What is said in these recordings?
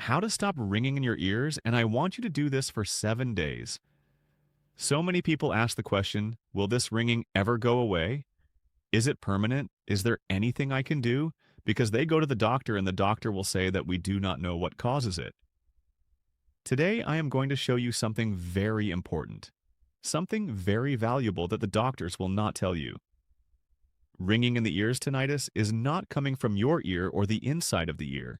how to stop ringing in your ears, and I want you to do this for 7 days. So many people ask the question, will this ringing ever go away? Is it permanent? Is there anything I can do? Because they go to the doctor and the doctor will say that we do not know what causes it. Today, I am going to show you something very important, something very valuable that the doctors will not tell you. Ringing in the ears tinnitus is not coming from your ear or the inside of the ear.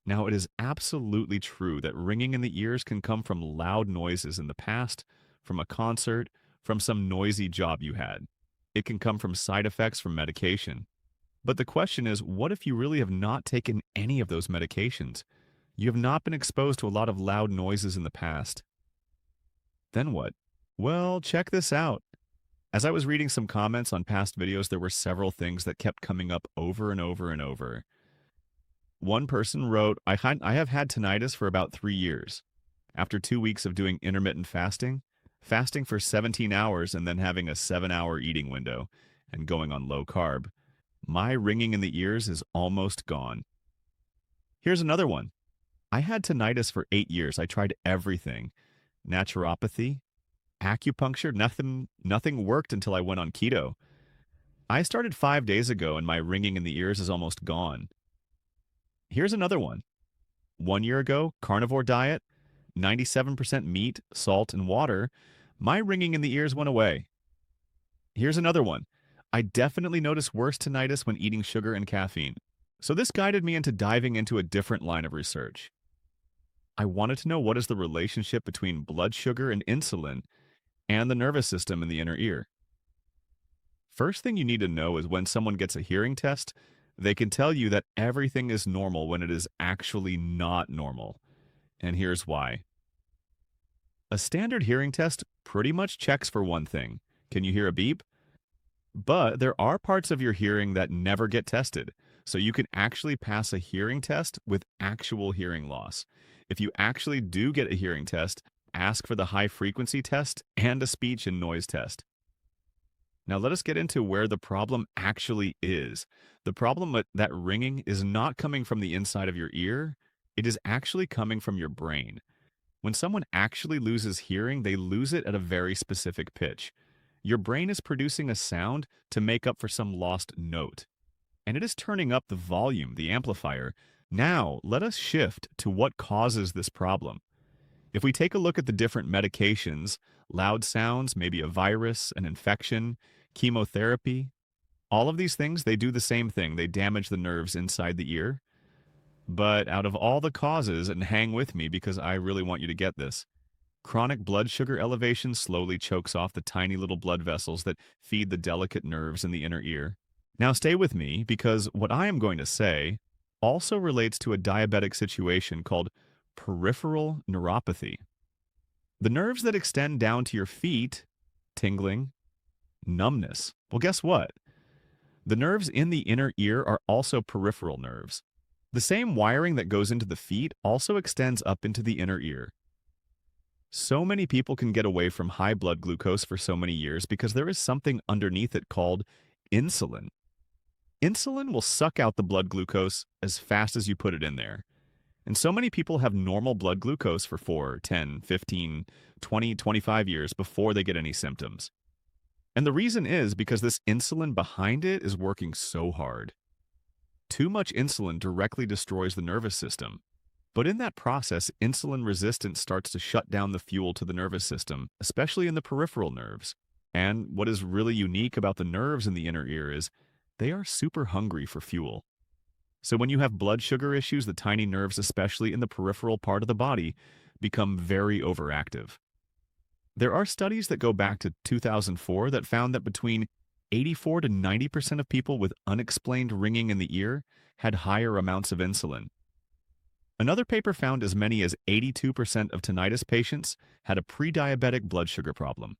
Now, it is absolutely true that ringing in the ears can come from loud noises in the past, from a concert, from some noisy job you had. It can come from side effects from medication. But the question is, what if you really have not taken any of those medications? You have not been exposed to a lot of loud noises in the past. Then what? Well, check this out. As I was reading some comments on past videos, there were several things that kept coming up over and over and over. One person wrote, I have had tinnitus for about 3 years. After 2 weeks of doing intermittent fasting, fasting for 17 hours and then having a 7-hour eating window and going on low carb, my ringing in the ears is almost gone. Here's another one. I had tinnitus for 8 years. I tried everything. Naturopathy, acupuncture, nothing worked until I went on keto. I started 5 days ago and my ringing in the ears is almost gone. Here's another one. 1 year ago, carnivore diet, 97% meat, salt, and water. My ringing in the ears went away. Here's another one. I definitely notice worse tinnitus when eating sugar and caffeine. So this guided me into diving into a different line of research. I wanted to know what is the relationship between blood sugar and insulin and the nervous system in the inner ear. First thing you need to know is when someone gets a hearing test, they can tell you that everything is normal when it is actually not normal. And here's why. A standard hearing test pretty much checks for one thing. Can you hear a beep? But there are parts of your hearing that never get tested, so you can actually pass a hearing test with actual hearing loss. If you actually do get a hearing test, ask for the high-frequency test and a speech and noise test. Now let us get into where the problem actually is. The problem with that ringing is not coming from the inside of your ear, it is actually coming from your brain. When someone actually loses hearing, they lose it at a very specific pitch. Your brain is producing a sound to make up for some lost note. And it is turning up the volume, the amplifier. Now, let us shift to what causes this problem. If we take a look at the different medications, loud sounds, maybe a virus, an infection, chemotherapy, all of these things, they do the same thing. They damage the nerves inside the ear. But out of all the causes, and hang with me because I really want you to get this, chronic blood sugar elevation slowly chokes off the tiny little blood vessels that feed the delicate nerves in the inner ear. Now stay with me because what I am going to say also relates to a diabetic situation called peripheral neuropathy. The nerves that extend down to your feet, tingling, numbness. Well, guess what? The nerves in the inner ear are also peripheral nerves. The same wiring that goes into the feet also extends up into the inner ear. So many people can get away from high blood glucose for so many years because there is something underneath it called insulin. Insulin will suck out the blood glucose as fast as you put it in there. And so many people have normal blood glucose for 4, 10, 15, 20, 25 years before they get any symptoms. And the reason is because this insulin behind it is working so hard. Too much insulin directly destroys the nervous system. But in that process, insulin resistance starts to shut down the fuel to the nervous system, especially in the peripheral nerves. And what is really unique about the nerves in the inner ear is they are super hungry for fuel. So when you have blood sugar issues, the tiny nerves, especially in the peripheral part of the body, become very overactive. There are studies that go back to 2004 that found that between 84 to 90% of people with unexplained ringing in the ear had higher amounts of insulin. Another paper found as many as 82% of tinnitus patients had a pre-diabetic blood sugar problem.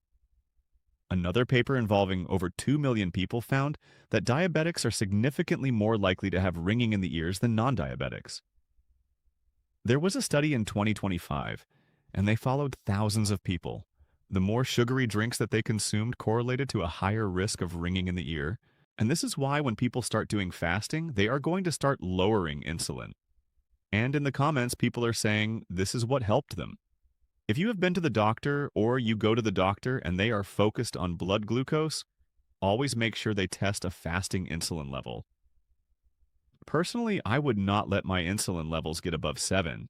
Another paper involving over 2 million people found that diabetics are significantly more likely to have ringing in the ears than non-diabetics. There was a study in 2025, and they followed thousands of people. The more sugary drinks that they consumed correlated to a higher risk of ringing in the ear, and this is why when people start doing fasting, they are going to start lowering insulin. And in the comments, people are saying this is what helped them. If you have been to the doctor or you go to the doctor and they are focused on blood glucose, always make sure they test a fasting insulin level. Personally, I would not let my insulin levels get above 7.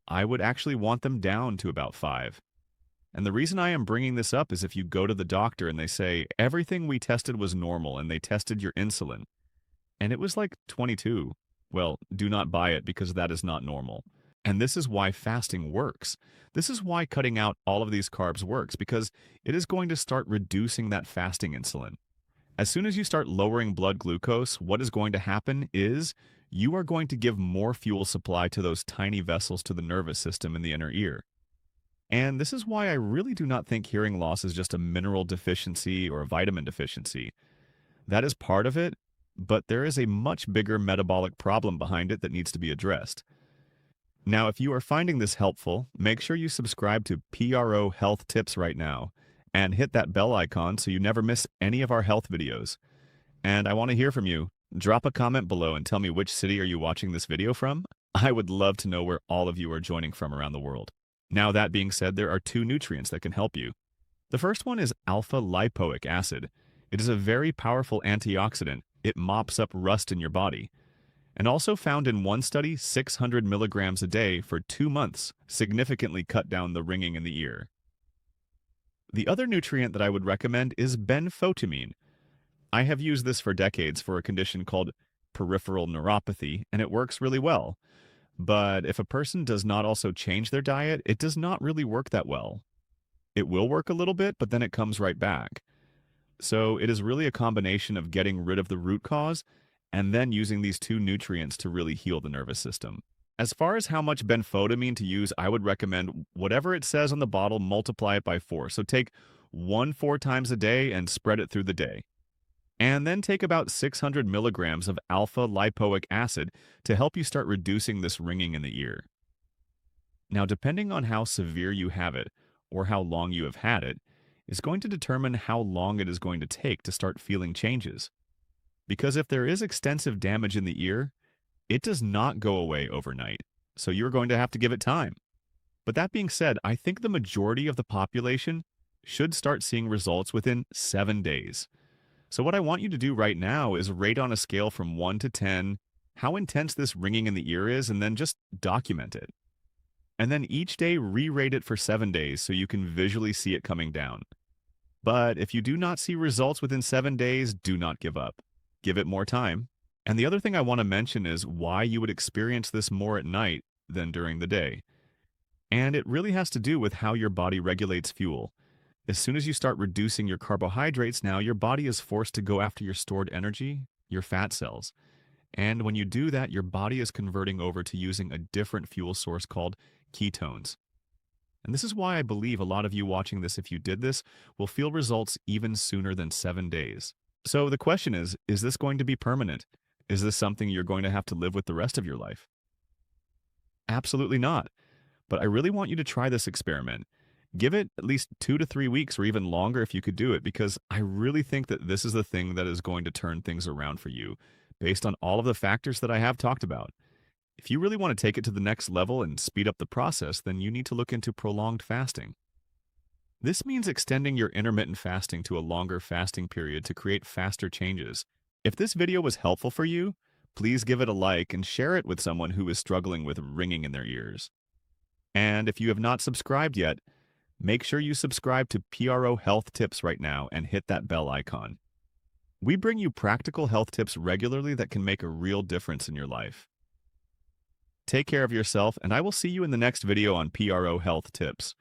I would actually want them down to about 5. And the reason I am bringing this up is if you go to the doctor and they say, everything we tested was normal and they tested your insulin, and it was like 22, well, do not buy it because that is not normal. And this is why fasting works. This is why cutting out all of these carbs works, because it is going to start reducing that fasting insulin. As soon as you start lowering blood glucose, what is going to happen is you are going to give more fuel supply to those tiny vessels to the nervous system in the inner ear. And this is why I really do not think hearing loss is just a mineral deficiency or a vitamin deficiency. That is part of it, but there is a much bigger metabolic problem behind it that needs to be addressed. Now, if you are finding this helpful, make sure you subscribe to PRO Health Tips right now and hit that bell icon so you never miss any of our health videos. And I want to hear from you. Drop a comment below and tell me which city are you watching this video from. I would love to know where all of you are joining from around the world. Now, that being said, there are 2 nutrients that can help you. The first one is alpha lipoic acid. It is a very powerful antioxidant. It mops up rust in your body. And also found in one study, 600 milligrams a day for 2 months significantly cut down the ringing in the ear. The other nutrient that I would recommend is benfotiamine. I have used this for decades for a condition called peripheral neuropathy, and it works really well. But if a person does not also change their diet, it does not really work that well. It will work a little bit, but then it comes right back. So it is really a combination of getting rid of the root cause and then using these 2 nutrients to really heal the nervous system. As far as how much benfotiamine to use, I would recommend whatever it says on the bottle, multiply it by 4. So take 1 4 times a day and spread it through the day. And then take about 600 milligrams of alpha lipoic acid to help you start reducing this ringing in the ear. Now, depending on how severe you have it or how long you have had it, is going to determine how long it is going to take to start feeling changes. Because if there is extensive damage in the ear, it does not go away overnight, so you're going to have to give it time. But that being said, I think the majority of the population should start seeing results within 7 days. So what I want you to do right now is rate on a scale from 1 to 10 how intense this ringing in the ear is, and then just document it. And then each day re-rate it for 7 days so you can visually see it coming down. But if you do not see results within 7 days, do not give up. Give it more time. And the other thing I want to mention is why you would experience this more at night than during the day. And it really has to do with how your body regulates fuel. As soon as you start reducing your carbohydrates now, your body is forced to go after your stored energy, your fat cells. And when you do that, your body is converting over to using a different fuel source called ketones. And this is why I believe a lot of you watching this, if you did this, will feel results even sooner than 7 days. So the question is this going to be permanent? Is this something you're going to have to live with the rest of your life? Absolutely not. But I really want you to try this experiment. Give it at least 2 to 3 weeks or even longer if you could do it, because I really think that this is the thing that is going to turn things around for you based on all of the factors that I have talked about. If you really want to take it to the next level and speed up the process, then you need to look into prolonged fasting. This means extending your intermittent fasting to a longer fasting period to create faster changes. If this video was helpful for you, please give it a like and share it with someone who is struggling with ringing in their ears. And if you have not subscribed yet, make sure you subscribe to PRO Health Tips right now and hit that bell icon. We bring you practical health tips regularly that can make a real difference in your life. Take care of yourself, and I will see you in the next video on PRO Health Tips.